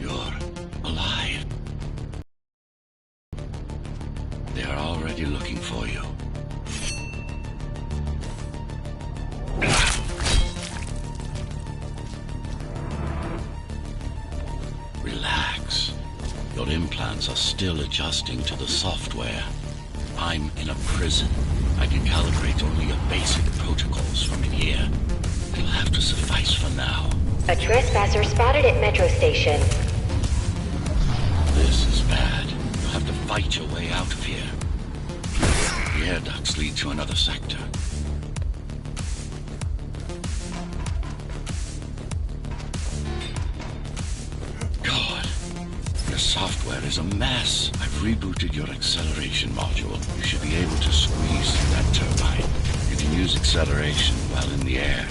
You're alive. They are already looking for you. Relax. Your implants are still adjusting to the software. I'm in a prison. I can calibrate only your basic protocols from in here. It'll have to suffice for now. A trespasser spotted at Metro Station. This is bad. You'll have to fight your way out of here. The air ducts lead to another sector. God, your software is a mess. I've rebooted your acceleration module. You should be able to squeeze through that turbine. You can use acceleration while in the air.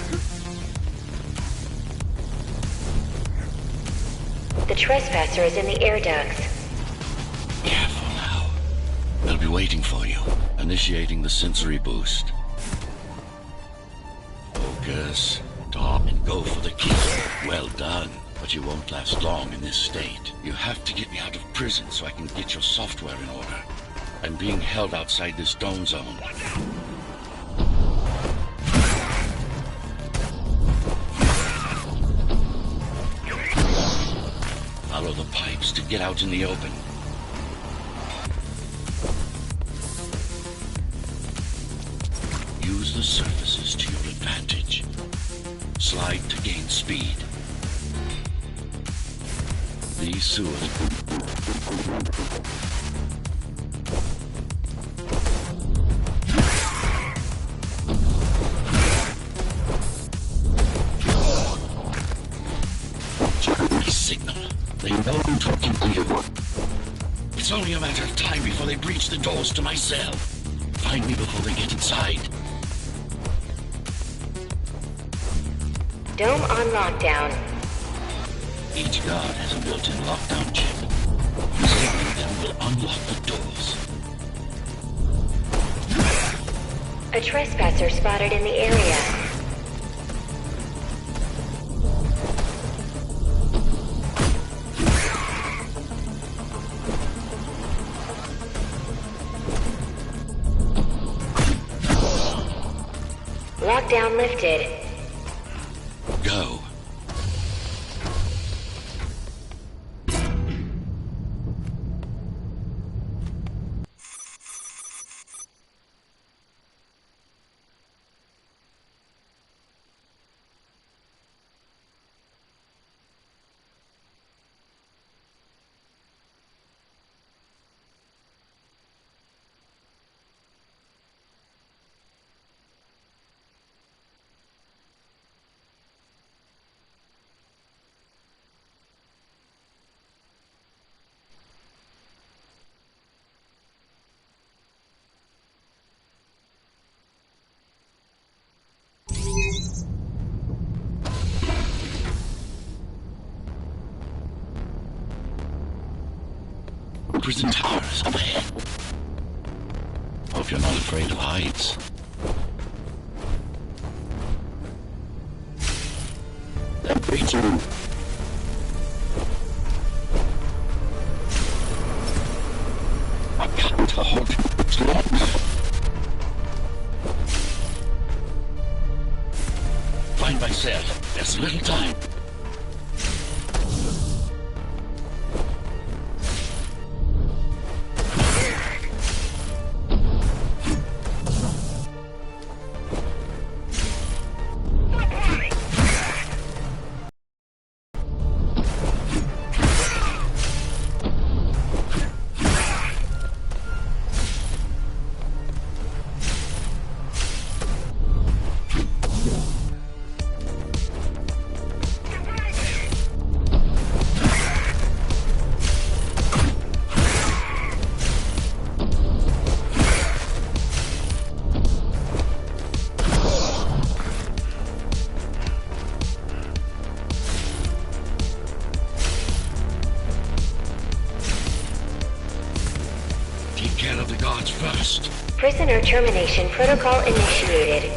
The trespasser is in the air ducts. Careful now. They'll be waiting for you. Initiating the sensory boost. Focus, stop, and go for the kill. Well done. But you won't last long in this state. You have to get me out of prison so I can get your software in order. I'm being held outside this dome zone. Follow the pipes to get out in the open. Use the surfaces to your advantage. Slide to gain speed. These sewers... signal. They know I'm talking to you. It's only a matter of time before they breach the doors to my cell. Find me before they get inside. Dome on lockdown. Each guard has a built-in lockdown chip. Disabling them will unlock the doors. A trespasser spotted in the area. Lockdown lifted. Go. Prison towers up ahead. Hope you're not afraid of heights. That breaching. I can't hold it long. Find my cell. There's little time. First. Prisoner termination protocol initiated.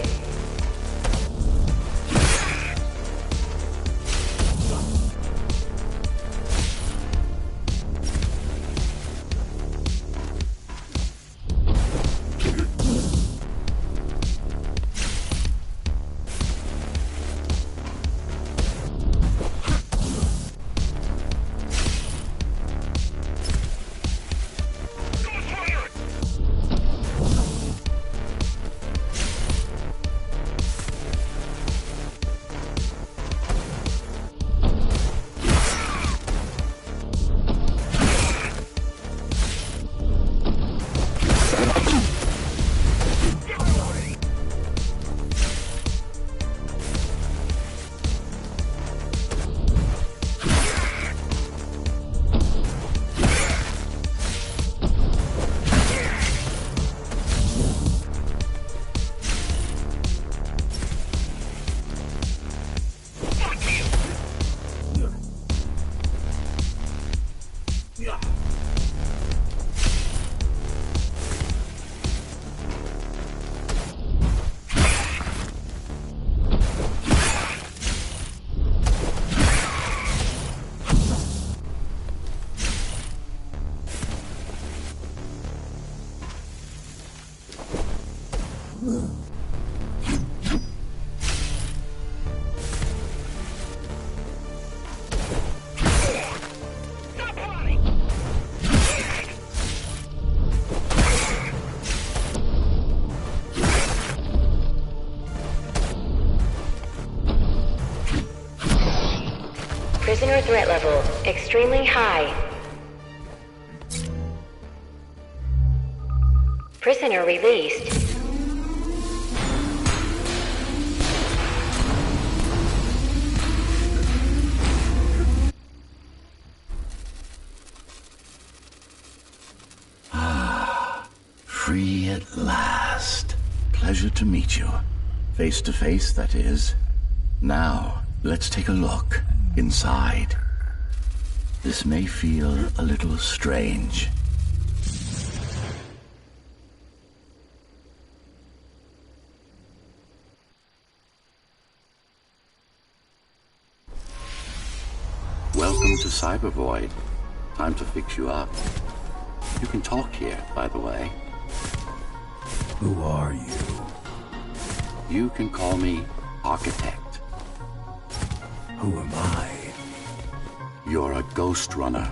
Prisoner threat level extremely high. Prisoner released. Free at last. Pleasure to meet you. Face to face, that is. Now, let's take a look inside. This may feel a little strange. Welcome to Cybervoid. Time to fix you up. You can talk here, by the way. Who are you? You can call me Architect. Who am I? You're a Ghostrunner.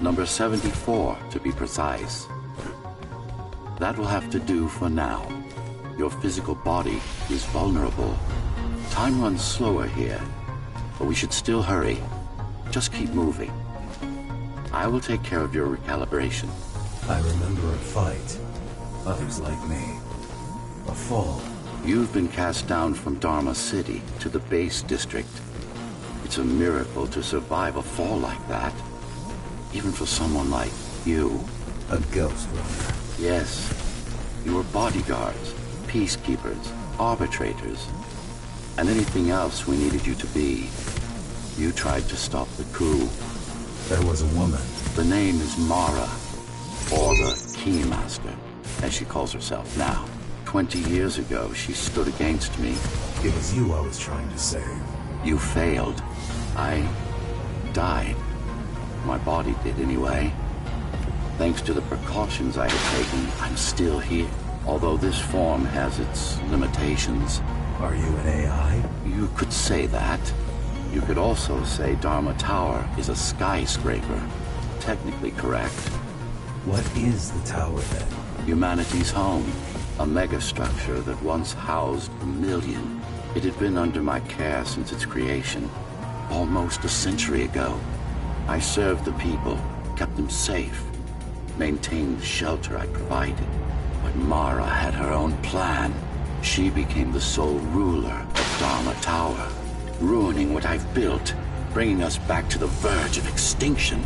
Number 74, to be precise. That will have to do for now. Your physical body is vulnerable. Time runs slower here, but we should still hurry. Just keep moving. I will take care of your recalibration. I remember a fight. Others like me. A fall. You've been cast down from Dharma City to the base district. It's a miracle to survive a fall like that. Even for someone like you. A Ghostrunner. Yes. You were bodyguards, peacekeepers, arbitrators, and anything else we needed you to be. You tried to stop the coup. There was a woman. The name is Mara, or the Keymaster, as she calls herself now. 20 years ago, she stood against me. It was you I was trying to save. You failed. I died. My body did anyway. Thanks to the precautions I had taken, I'm still here. Although this form has its limitations. Are you an AI? You could say that. You could also say Dharma Tower is a skyscraper. Technically correct. What is the tower then? Humanity's home. A megastructure that once housed 1 million. It had been under my care since its creation. Almost a century ago. I served the people, kept them safe, maintained the shelter I provided. But Mara had her own plan. She became the sole ruler of Dharma Tower, ruining what I've built, bringing us back to the verge of extinction.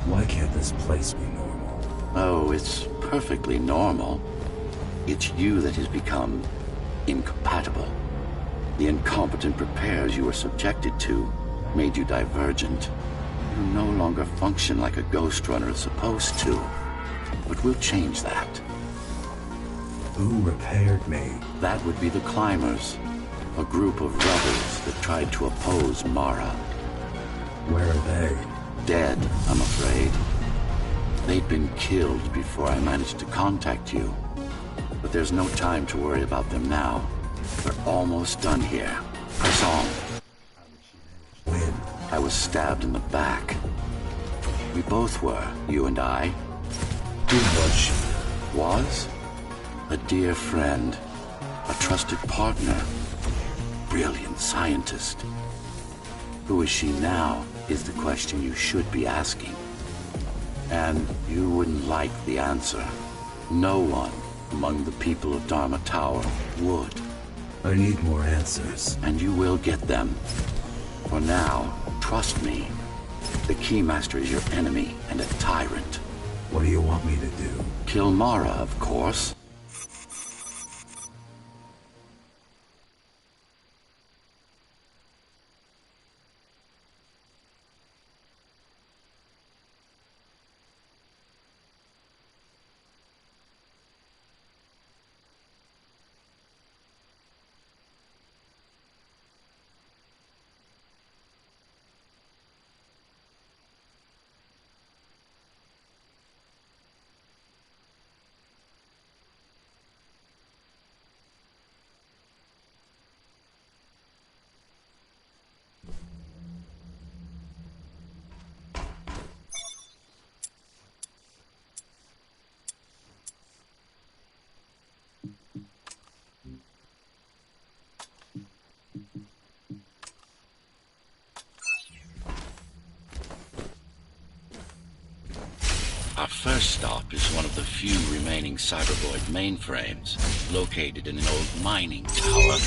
Why can't this place be normal? Oh, it's perfectly normal. It's you that has become incompatible. The incompetent repairs you were subjected to made you divergent. You no longer function like a Ghostrunner is supposed to. But we'll change that. Who repaired me? That would be the Climbers, a group of rebels that tried to oppose Mara. Where are they? Dead, I'm afraid. They'd been killed before I managed to contact you. But there's no time to worry about them now. We're almost done here. Press on. When? I was stabbed in the back. We both were, you and I. Who was she? Was? A dear friend. A trusted partner. Brilliant scientist. Who is she now is the question you should be asking. And you wouldn't like the answer. No one among the people of Dharma Tower would. I need more answers. And you will get them. For now, trust me. The Keymaster is your enemy and a tyrant. What do you want me to do? Kill Mara, of course. Our first stop is one of the few remaining cybervoid mainframes, located in an old mining tower.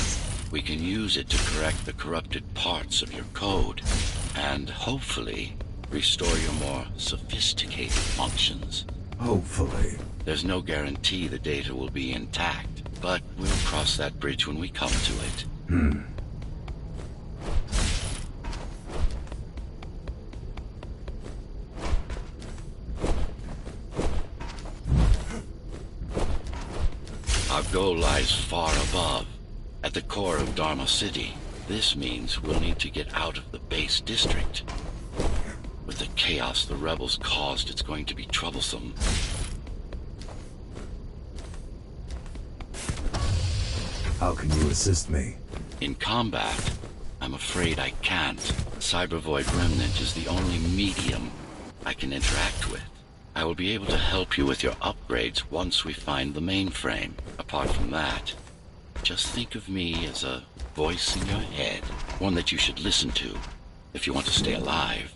We can use it to correct the corrupted parts of your code, and hopefully restore your more sophisticated functions. Hopefully. There's no guarantee the data will be intact, but we'll cross that bridge when we come to it. Our goal lies far above, at the core of Dharma City. This means we'll need to get out of the base district. With the chaos the rebels caused, it's going to be troublesome. How can you assist me? In combat, I'm afraid I can't. Cybervoid Remnant is the only medium I can interact with. I will be able to help you with your upgrades once we find the mainframe. Apart from that, just think of me as a voice in your head, one that you should listen to if you want to stay alive.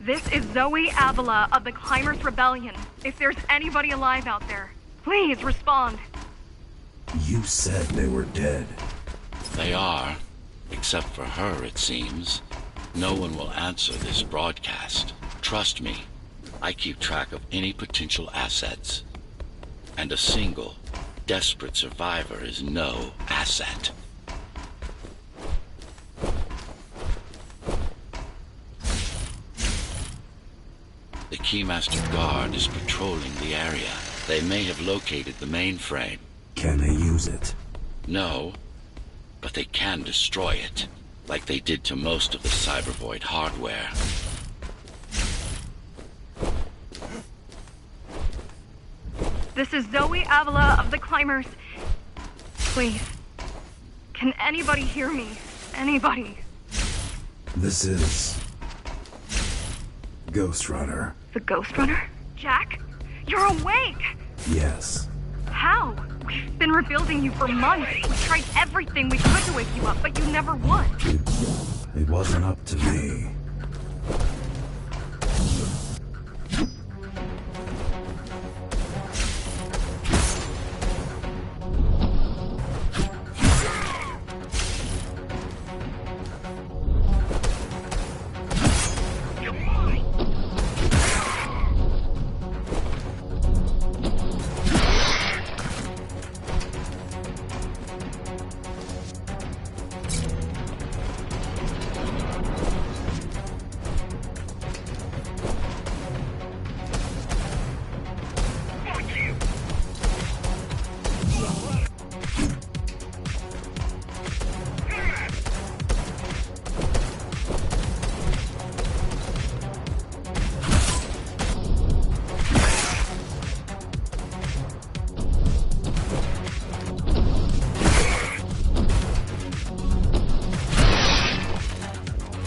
This is Zoe Avila of the Climbers Rebellion. If there's anybody alive out there, please respond. You said they were dead. They are, except for her, it seems. No one will answer this broadcast. Trust me, I keep track of any potential assets. And a single, desperate survivor is no asset. The Keymaster Guard is patrolling the area. They may have located the mainframe. Can they use it? No, but they can destroy it, like they did to most of the Cybervoid hardware. This is Zoe Avila of the Climbers. Please, can anybody hear me? Anybody? This is... Ghostrunner. The Ghostrunner? Jack? You're awake! Yes. How? We've been rebuilding you for months. We tried everything we could to wake you up, but you never would. It wasn't up to me.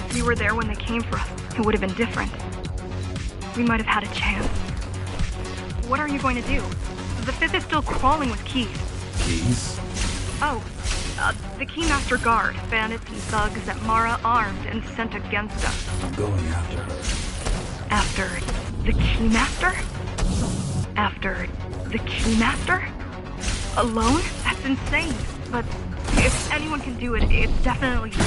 If you were there when they came for us, it would have been different. We might have had a chance. What are you going to do? The Fifth is still crawling with keys. Keys? Oh, the Keymaster Guard, bandits and thugs that Mara armed and sent against us. I'm going after her. After the Keymaster? After the Keymaster? Alone? That's insane. But if anyone can do it, it's definitely you.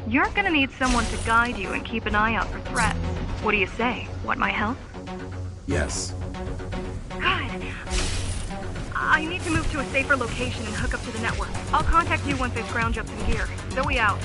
You're gonna need someone to guide you and keep an eye out for threats. What do you say? Want my help? Yes. Good. I need to move to a safer location and hook up to the network. I'll contact you once I scrounge up some gear. Zoe out.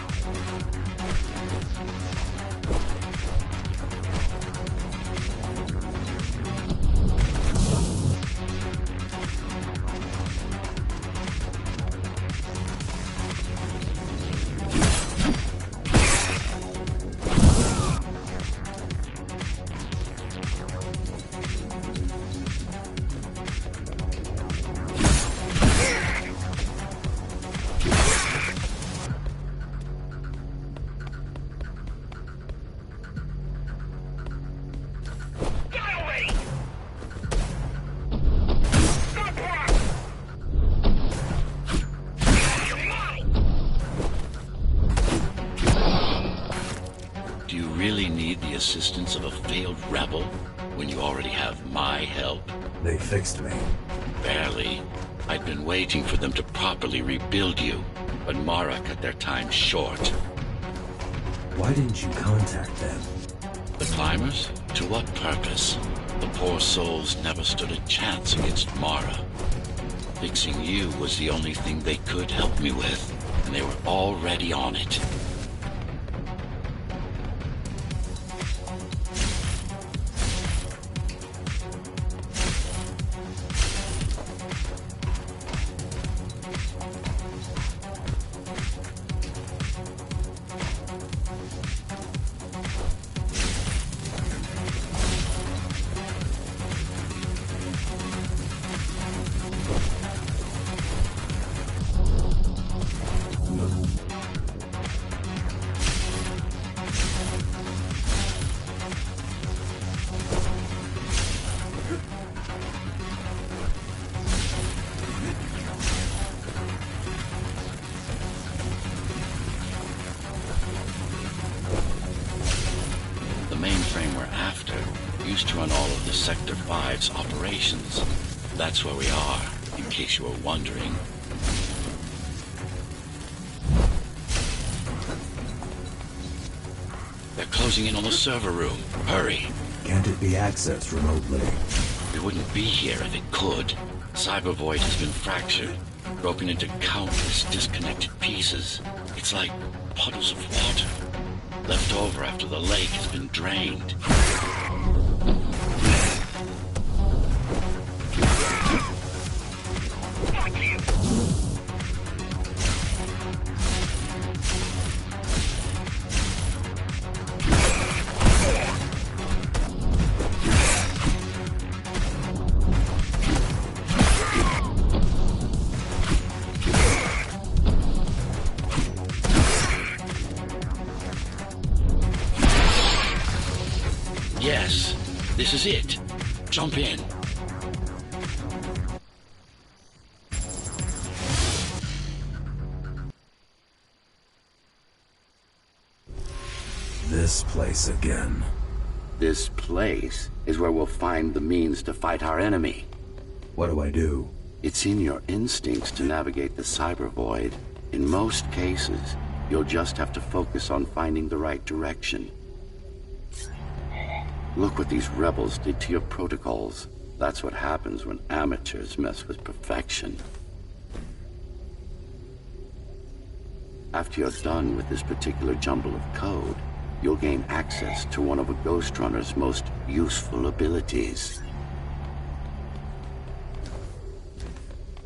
existence of a failed rebel when you already have my help? They fixed me. Barely. I'd been waiting for them to properly rebuild you, but Mara cut their time short. Why didn't you contact them? The climbers? To what purpose? The poor souls never stood a chance against Mara. Fixing you was the only thing they could help me with, and they were already on it. Used to run all of the Sector 5's operations. That's where we are, in case you were wondering. They're closing in on the server room. Hurry! Can't it be accessed remotely? We wouldn't be here if it could. Cyber Void has been fractured, broken into countless disconnected pieces. It's like puddles of water, left over after the lake has been drained. Yes, this is it. Jump in. This place again. This place is where we'll find the means to fight our enemy. What do I do? It's in your instincts to navigate the cyber void. In most cases, you'll just have to focus on finding the right direction. Look what these rebels did to your protocols. That's what happens when amateurs mess with perfection. After you're done with this particular jumble of code, you'll gain access to one of a Ghostrunner's most useful abilities.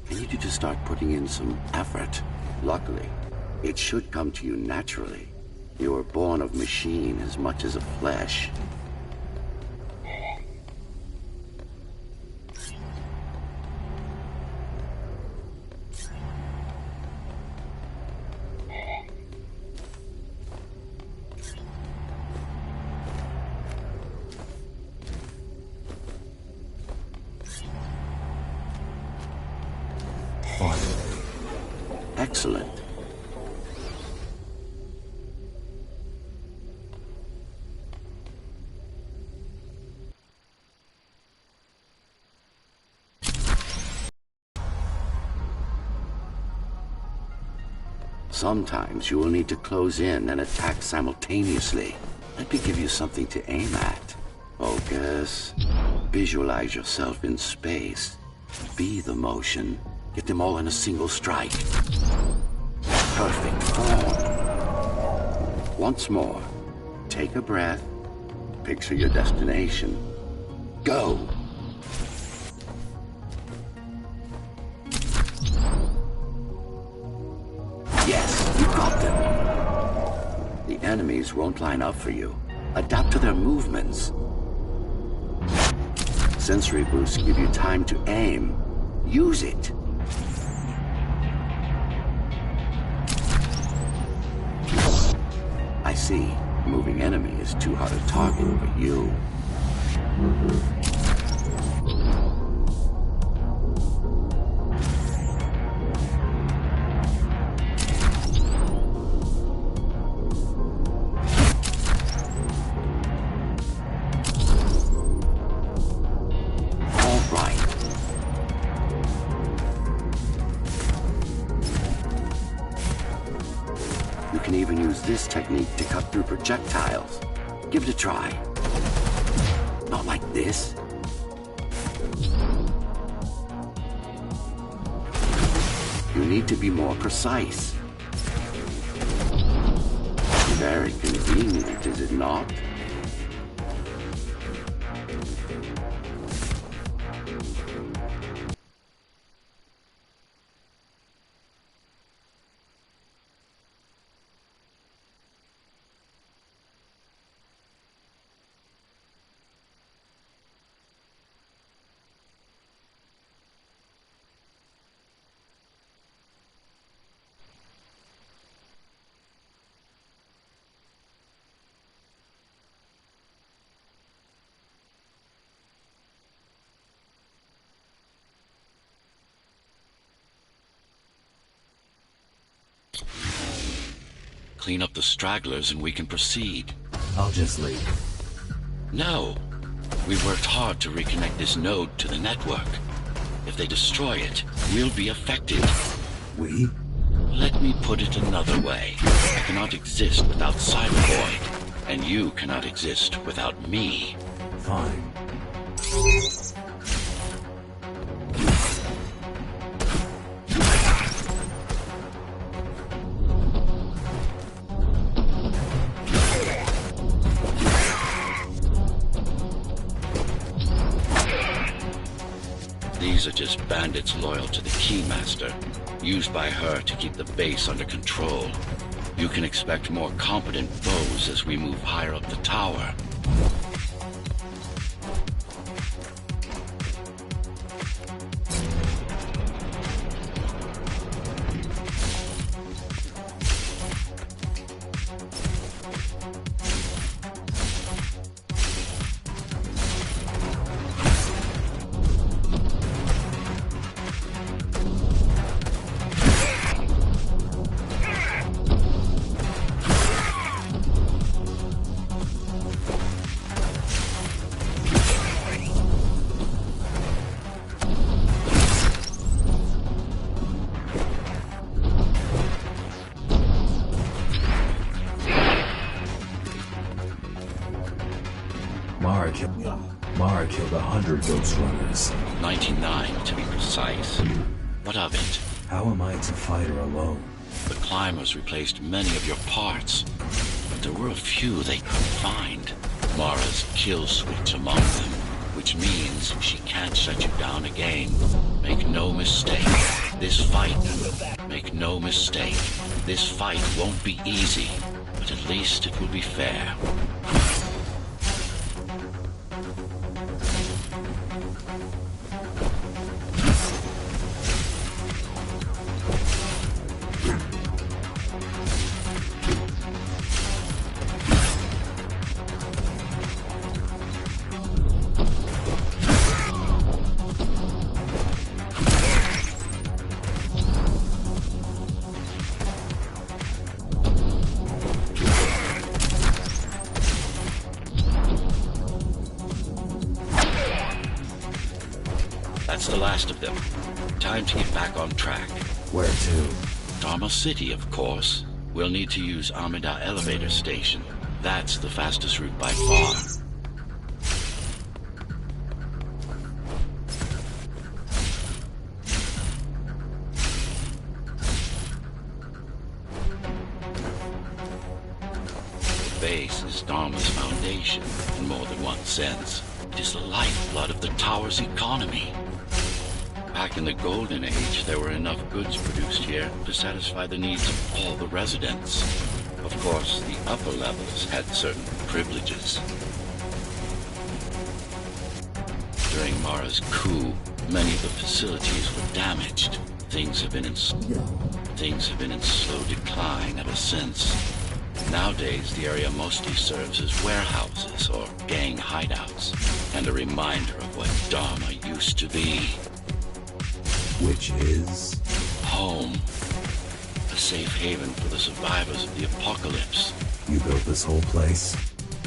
I need you to start putting in some effort. Luckily, it should come to you naturally. You were born of machine as much as of flesh. Excellent. Sometimes you will need to close in and attack simultaneously. Let me give you something to aim at. Focus. Visualize yourself in space. Be the motion. Get them all in a single strike. Perfect form. Once more, take a breath. Picture your destination. Go! Yes, you got them. The enemies won't line up for you. Adapt to their movements. Sensory boosts give you time to aim. Use it. I see. Moving enemy is too hard to target over you. technique to cut through projectiles. Give it a try. Not like this. You need to be more precise. Very convenient, is it not? Clean up the stragglers and we can proceed. I'll just leave. No. We worked hard to reconnect this node to the network. If they destroy it, we'll be affected. We? Let me put it another way. I cannot exist without Cybervoid, and you cannot exist without me. Fine. These are just bandits loyal to the Keymaster, used by her to keep the base under control. You can expect more competent foes as we move higher up the tower. Mara killed 100 Ghostrunners. 99 to be precise. What of it? How am I to fight her alone? The climbers replaced many of your parts, but there were a few they couldn't find. Mara's kill switch among them, which means she can't shut you down again. Make no mistake, this fight won't be easy, but at least it will be fair. That's the last of them. Time to get back on track. Where to? Dharma City, of course. We'll need to use Amida Elevator Station. That's the fastest route by far. The base is Dharma's foundation, in more than one sense. It is the lifeblood of the tower's economy. Back in the Golden Age, there were enough goods produced here to satisfy the needs of all the residents. Of course, the upper levels had certain privileges. During Mara's coup, many of the facilities were damaged. Things have been in slow decline ever since. Nowadays, the area mostly serves as warehouses or gang hideouts, and a reminder of what Dharma used to be. Which is? Home. A safe haven for the survivors of the apocalypse. You built this whole place?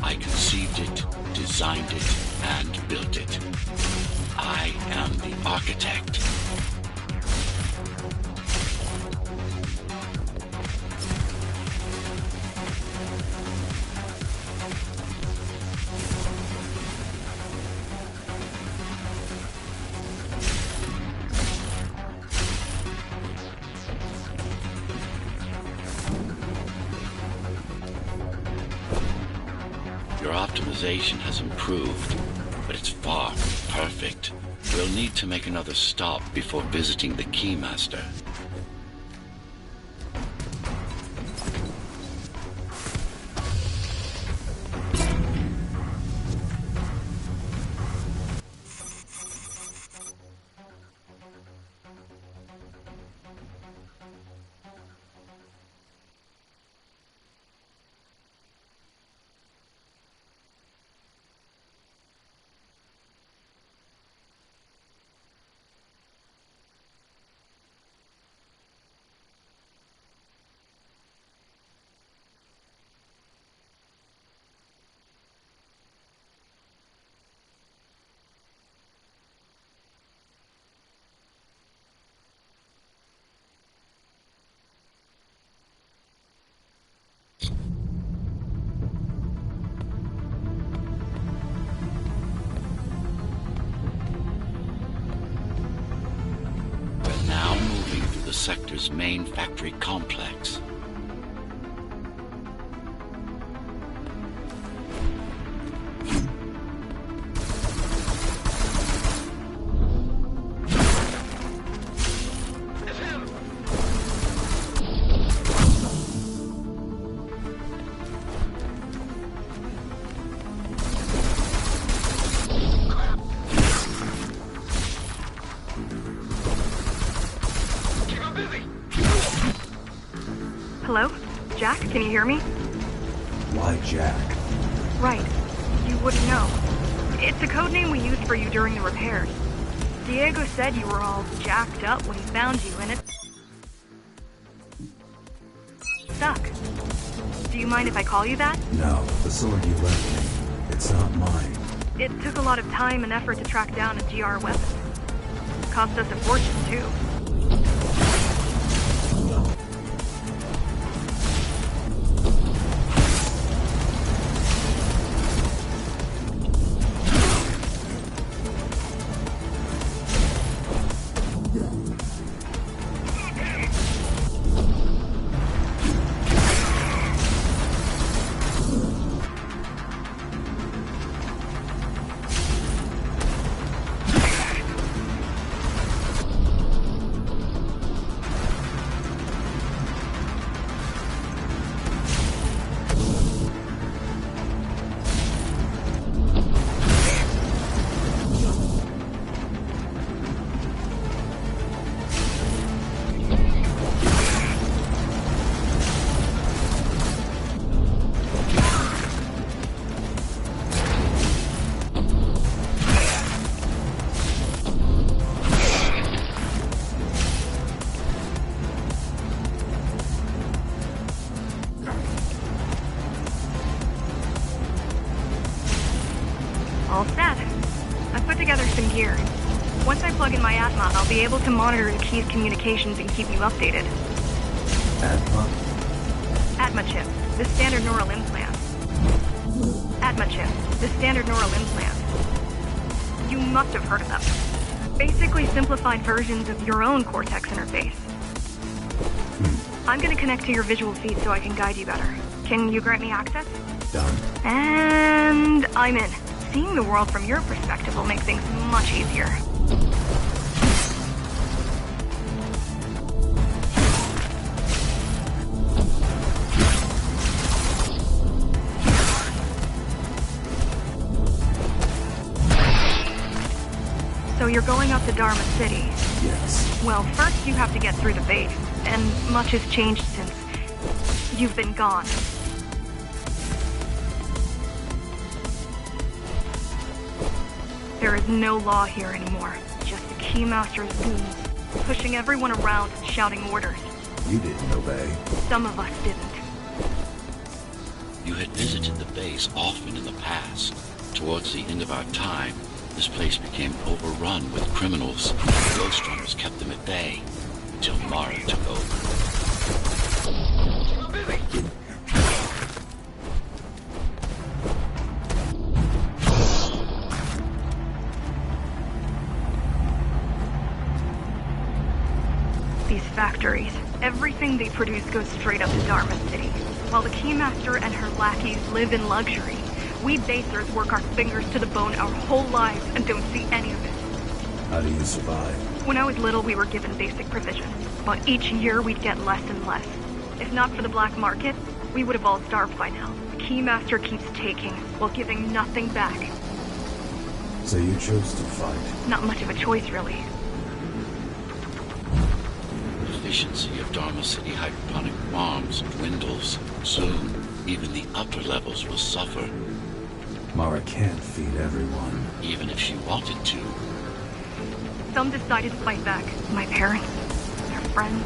I conceived it, designed it, and built it. I am the architect. optimization has improved, but it's far from perfect. We'll need to make another stop before visiting the Keymaster. Sector's main factory complex. Hello? Jack, can you hear me? Why Jack? Right. You wouldn't know. It's a code name we used for you during the repairs. Diego said you were all jacked up when he found you, and it stuck. Do you mind if I call you that? No, the sword you left me. It's not mine. It took a lot of time and effort to track down a GR weapon. Cost us a fortune, too. All set. I've put together some gear. Once I plug in my Atma, I'll be able to monitor the key's communications and keep you updated. Atma? Atma chip, the standard neural implant. Atma chip, the standard neural implant. You must have heard of them. Basically simplified versions of your own Cortex interface. I'm gonna connect to your visual feed so I can guide you better. Can you grant me access? Done. And I'm in. Seeing the world from your perspective will make things much easier. So you're going up to Dharma City? Yes. Well, first you have to get through the base, and much has changed since you've been gone. There is no law here anymore. Just the Keymaster's goons, pushing everyone around and shouting orders. You didn't obey. Some of us didn't. You had visited the base often in the past. Towards the end of our time, this place became overrun with criminals. Ghostrunners kept them at bay until Mara took over. These factories, everything they produce goes straight up to Dharma City. While the Keymaster and her lackeys live in luxury, We basers work our fingers to the bone our whole lives and don't see any of it. How do you survive? When I was little, we were given basic provisions, but each year we'd get less and less. If not for the black market, we would have all starved by now. The Keymaster keeps taking, while giving nothing back. So you chose to fight. Not much of a choice, really. Efficiency of Dharma City hydroponic farms dwindles. Soon, even the upper levels will suffer, Mara can't feed everyone. even if she wanted to. Some decided to fight back. My parents, their friends,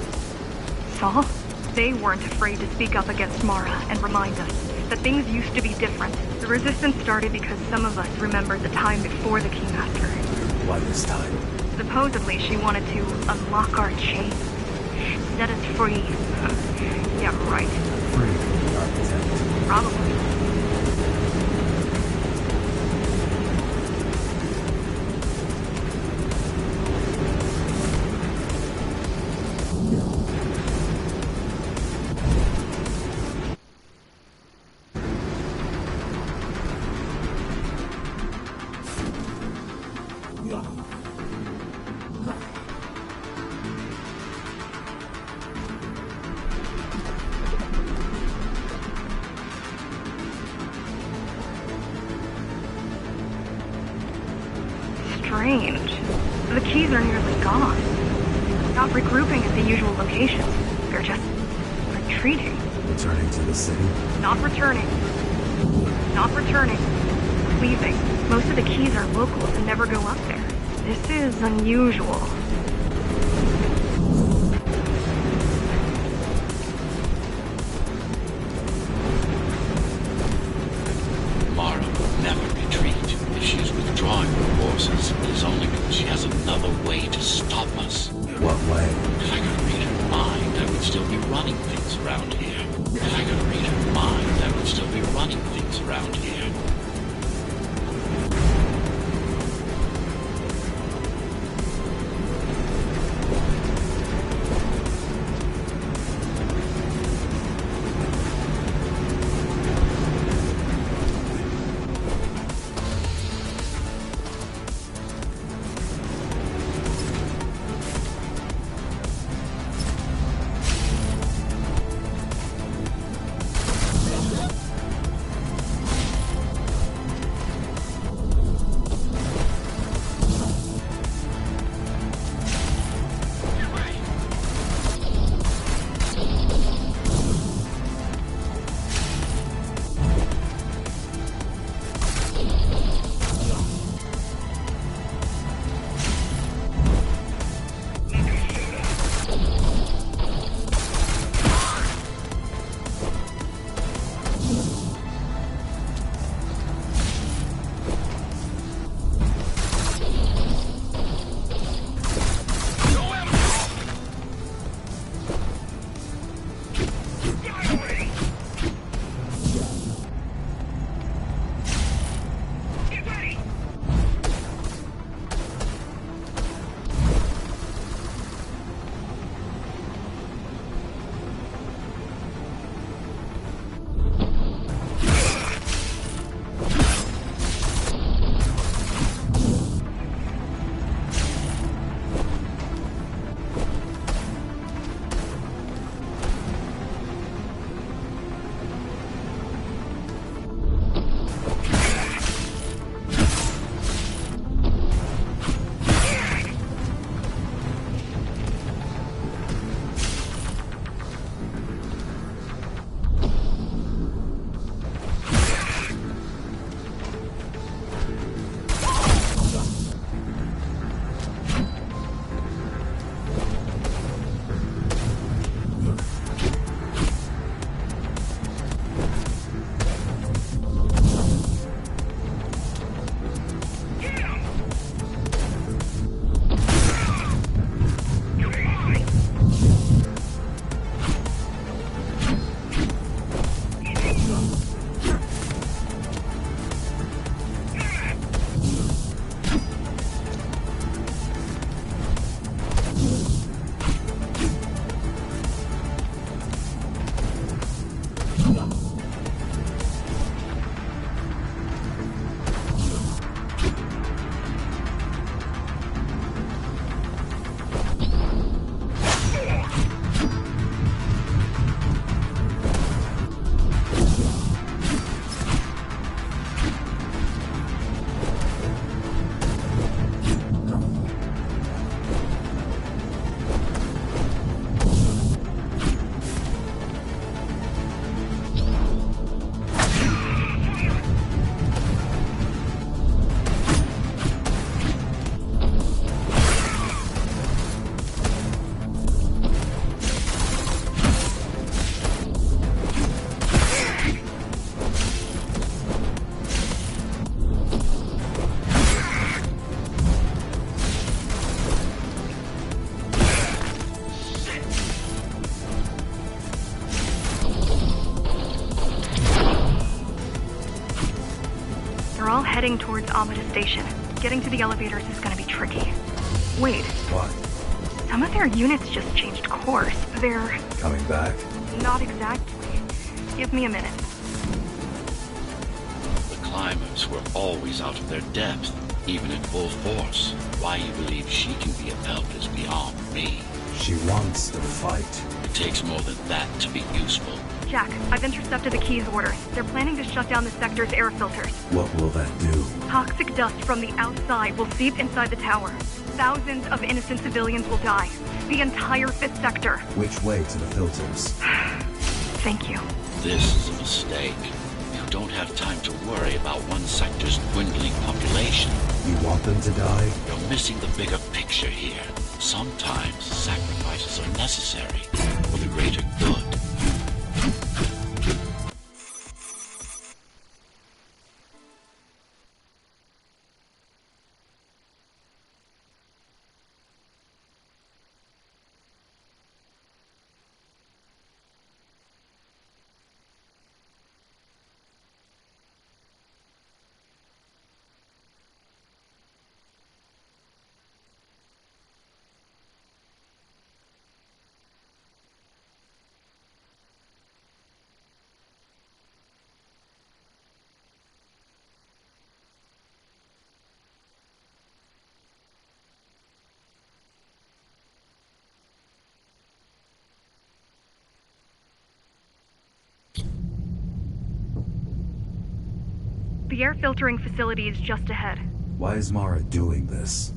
Saul. They weren't afraid to speak up against Mara and remind us that things used to be different. The resistance started because some of us remembered the time before the Keymaster. Why this time? Supposedly, she wanted to unlock our chains, set us free. Yeah, right. Free from the architect. Probably. Strange. The keys are nearly gone. Not regrouping at the usual locations. They're just retreating. Returning to the city? Not returning. Not returning. Leaving. Most of the keys are locals and never go up there. This is unusual. Mara will never retreat. If she's withdrawing her forces, it is only because she has another way to stop us. What way? If I could read her mind, I would still be running things around here. If I could read her mind, I would still be running things around here. heading towards Amada Station. Getting to the elevators is gonna be tricky. Wait, What? some of their units just changed course. They're... Coming back? not exactly. Give me a minute. The climbers were always out of their depth, even at full force. Why you believe she can be of help is beyond me. She wants to fight. It takes more than that to be useful. Jack, I've intercepted the Key's orders. They're planning to shut down the sector's air filters. What will that do? Toxic dust from the outside will seep inside the tower. Thousands of innocent civilians will die. The entire 5th sector. Which way to the filters? Thank you. This is a mistake. You don't have time to worry about one sector's dwindling population. You want them to die? You're missing the bigger picture here. Sometimes sacrifices are necessary for the greater good. The air filtering facility is just ahead. Why is Mara doing this?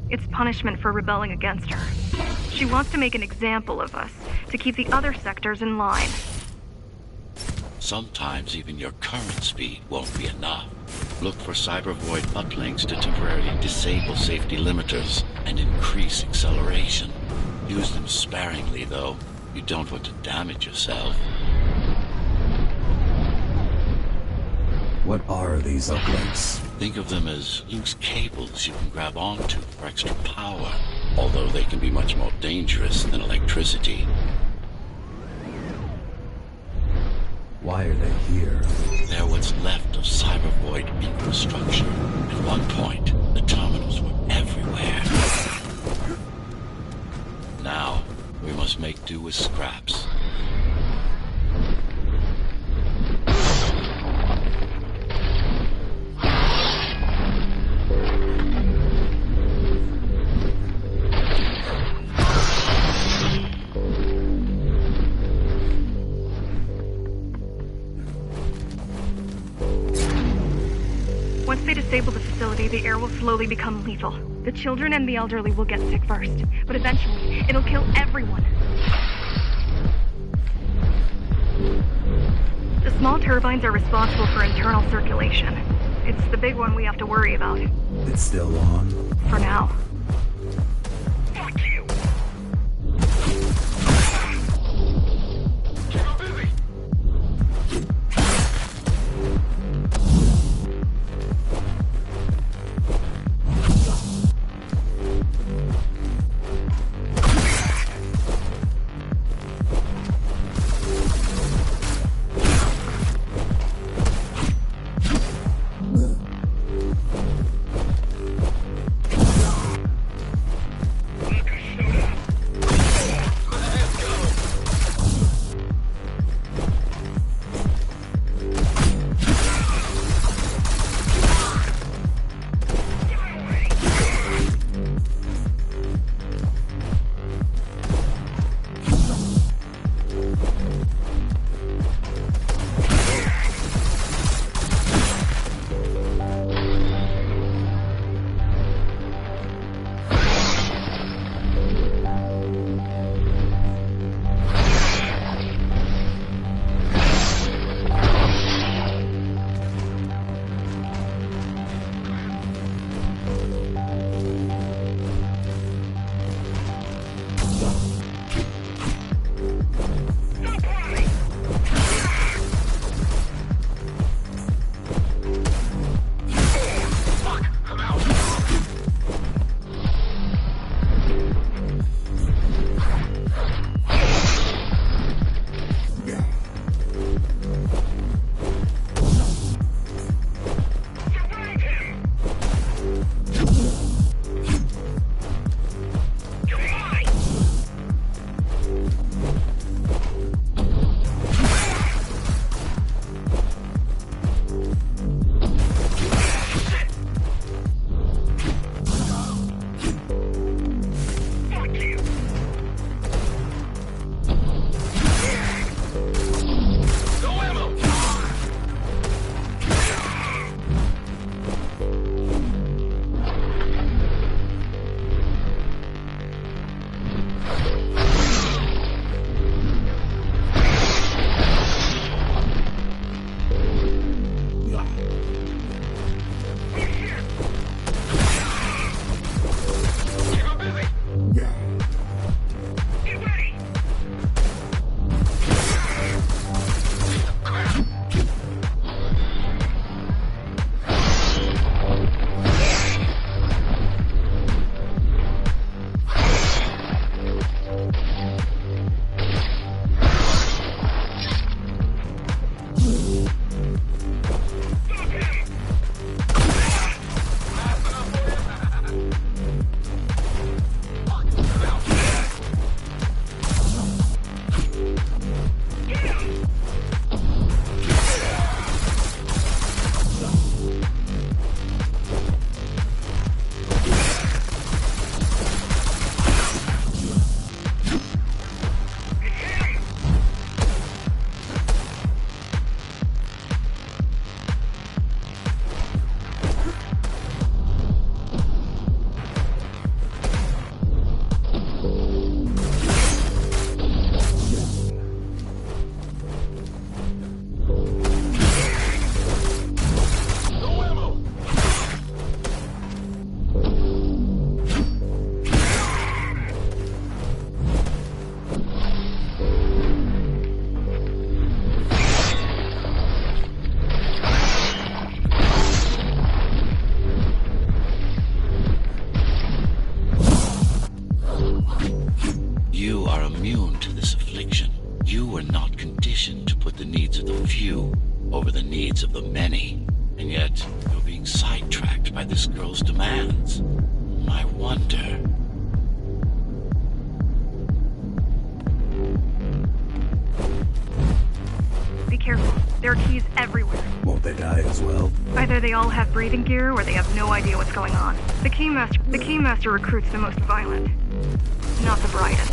It's punishment for rebelling against her. She wants to make an example of us, to keep the other sectors in line. Sometimes even your current speed won't be enough. Look for cyber-void uplinks to temporarily disable safety limiters and increase acceleration. Use them sparingly, though. You don't want to damage yourself. What are these uplinks? Think of them as loose cables you can grab onto for extra power, although they can be much more dangerous than electricity. Why are they here? They're what's left of cyber-void infrastructure. At one point, the terminals were everywhere. Now, we must make do with scraps. Once they disable the facility, the air will slowly become lethal. The children and the elderly will get sick first, but eventually, it'll kill everyone. The small turbines are responsible for internal circulation. It's the big one we have to worry about. It's still on? For now. Fuck you! few over the needs of the many. And yet, you're being sidetracked by this girl's demands. I wonder... Be careful. There are keys everywhere. Won't they die as well? Either they all have breathing gear or they have no idea what's going on. The Keymaster recruits the most violent, not the brightest.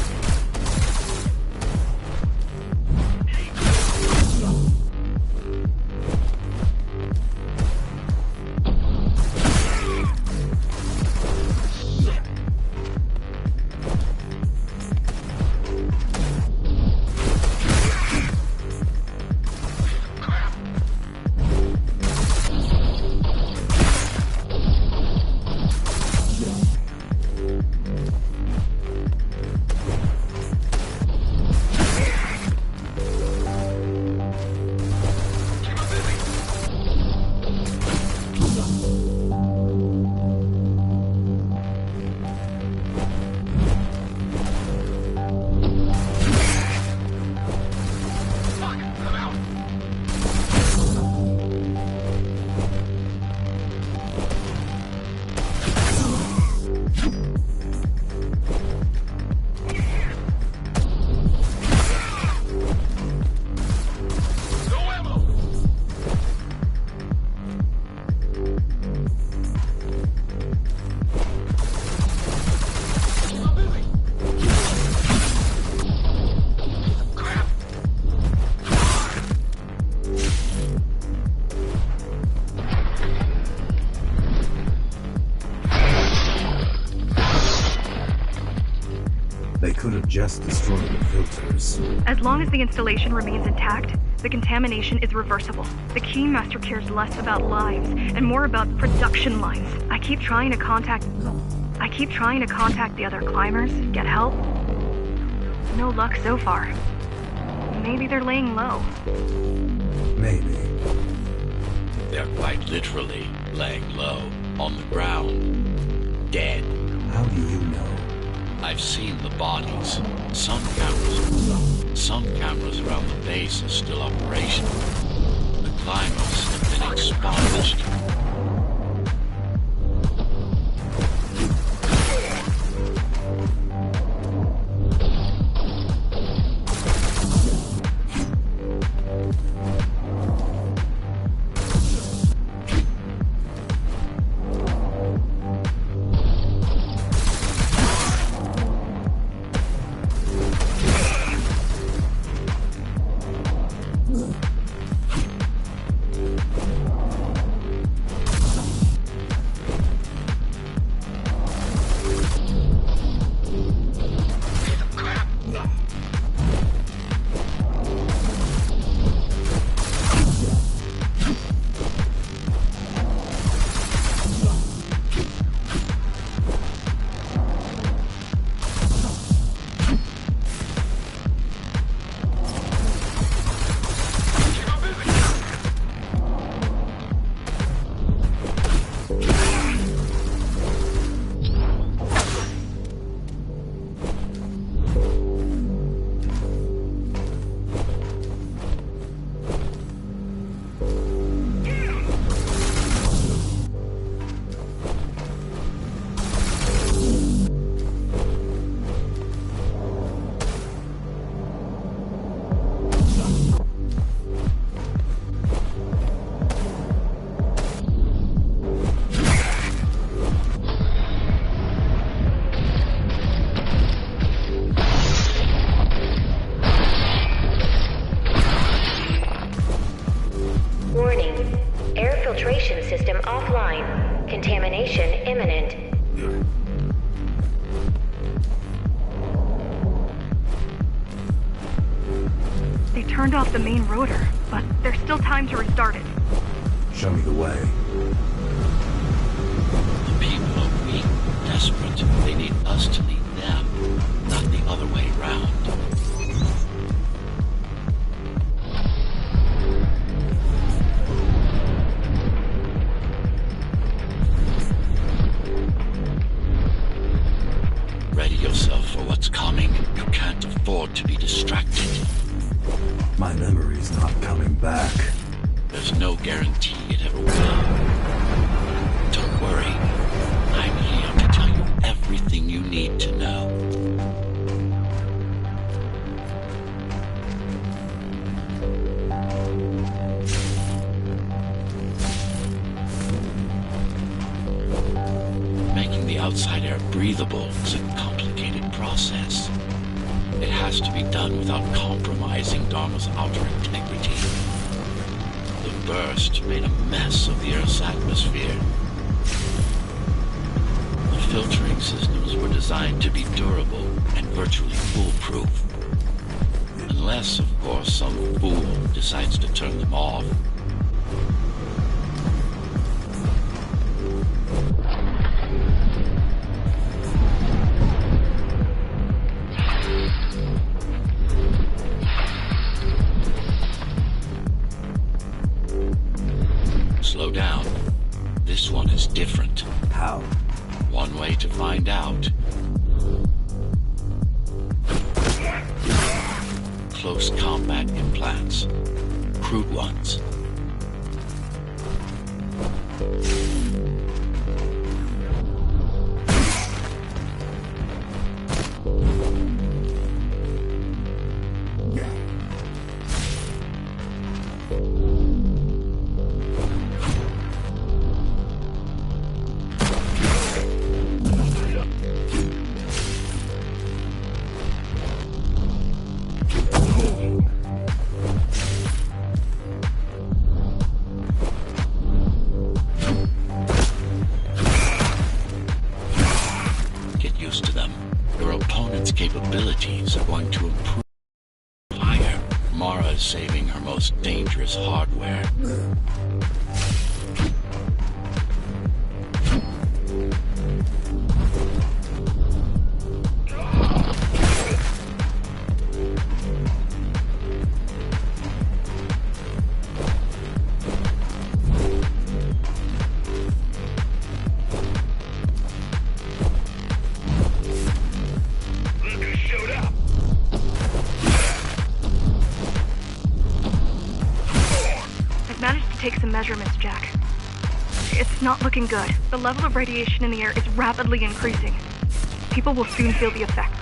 They could have just destroyed the filters. As long as the installation remains intact, the contamination is reversible. The Keymaster cares less about lives and more about production lines. I keep trying to contact the other climbers, get help. No luck so far. Maybe they're laying low. Maybe. They're quite literally laying low, on the ground, dead. How do you know? I've seen the bodies. Some cameras around the base are still operational. The climbers have been expunged. Filtration system offline. Contamination imminent. They turned off the main rotor, but there's still time to restart it. Show me the way. The people are weak, desperate. They need us to lead them, not the other way around. Ready yourself for what's coming. You can't afford to be distracted. My My memory's not coming back. There's no guarantee it ever will. Don't worry. I'm here to tell you everything you need to know. Making the outside air breathable is a complicated process. It has to be done without compromising Dharma's outer integrity. The burst made a mess of the Earth's atmosphere. The filtering systems were designed to be durable and virtually foolproof. Unless, of course, some fool decides to turn them off. Slow down. This one is different. How? One way to find out. Close combat implants. Crude ones. Capabilities are going to improve higher. Mara is saving her most dangerous hardware. Take some measurements, Jack. It's not looking good. The level of radiation in the air is rapidly increasing. People will soon feel the effects.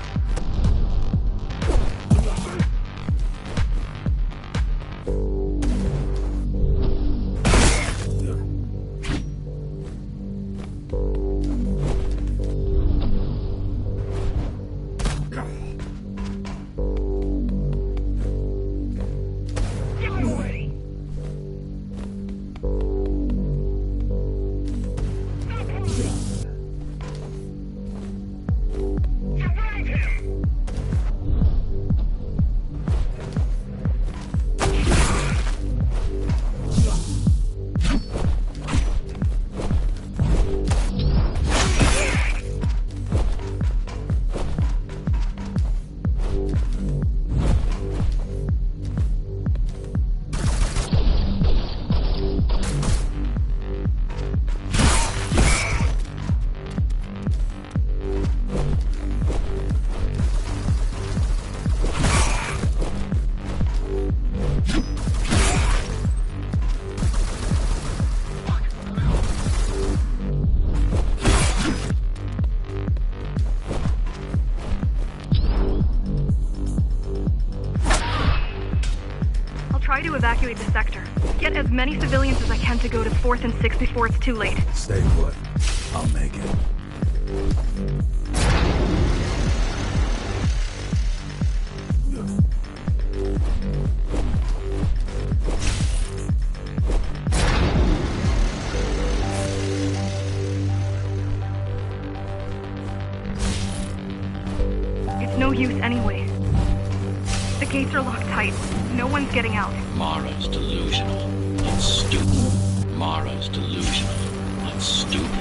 Try to evacuate the sector. Get as many civilians as I can to go to 4th and 6th before it's too late. Stay put. I'll make it. It's no use anyway. The gates are locked tight. No one's getting out. Mara's delusional, but stupid. Mara's delusional, but stupid.